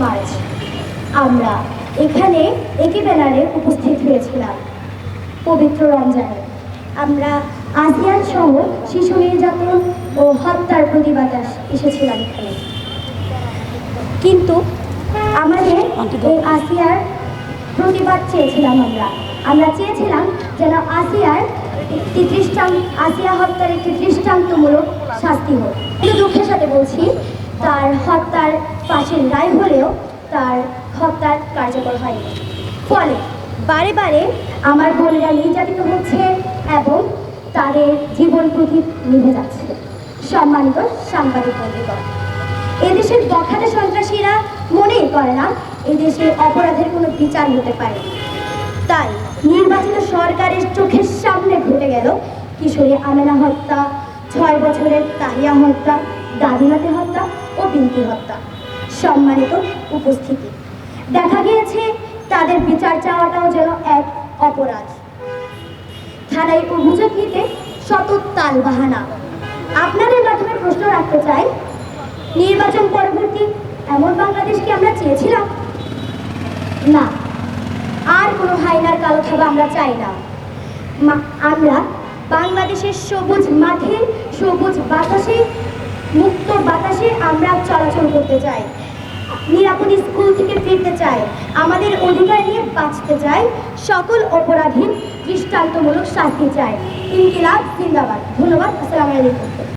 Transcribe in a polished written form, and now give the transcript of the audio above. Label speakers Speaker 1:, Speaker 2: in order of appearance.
Speaker 1: March আমরা এখানে একই ব্যানারে উপস্থিত হয়েছিলাম পবিত্র রমজানে। আমরা আসিয়ান সহ শিশু নির্যাতন ও হত্যার প্রতিবাদে এসেছিলাম এখানে। কিন্তু আমাদের এই আসিয়ার প্রতিবাদ চেয়েছিলাম আমরা চেয়েছিলাম যেন আসিয়া হত্যার একটি দৃষ্টান্তমূলক শাস্তি হোক। কিন্তু দুঃখের সাথে বলছি, তার হত্যার ফাঁসির রায় হলেও তার হত্যার কার্যকর হয়নি। ফলে বারে বারে আমার বোনেরা নির্যাতিত হচ্ছে এবং তাদের জীবন প্রদীপ নিভে যাচ্ছে। সম্মানিত সাংবাদিক বন্ধুগণ, এদেশের বখাটে সন্ত্রাসীরা মনেই করে না এদেশে অপরাধের কোনো বিচার হতে পারে। তাই নির্বাচিত সরকারের চোখের সামনে ঘটে গেল কিশোরী আমেনা হত্যা, 6 বছরের তাহিয়া হত্যা, দাদিমাতে হত্যা ও বিনতি হত্যা। সম্মানিত উপস্থিতি, দেখা গিয়েছে তাদের বিচার চাওয়াটাও যেন এক অপরাধ। থানায় অভিযোগ নিতে শত তাল বাহানা। আপনাদের মাধ্যমে প্রশ্ন রাখতে চাই, নির্বাচন পরবর্তী এমন বাংলাদেশ কি আমরা চেয়েছিলাম? না, আর কোনো হাইনার কালো থাবা আমরা চাই না। আমরা বাংলাদেশের সবুজ মাঠে, সবুজ বাতাসে, মুক্ত বাতাসে আমরা চলাচল করতে চাই। নিরাপদ স্কুল থেকে ফিরতে চাই, আমাদের অধিকার নিয়ে বাঁচতে চাই, সকল অপরাধীর দৃষ্টান্তমূলক শাস্তি চাই। ইনকিলাব জিন্দাবাদ। ধন্যবাদ। আসসালামু আলাইকুম।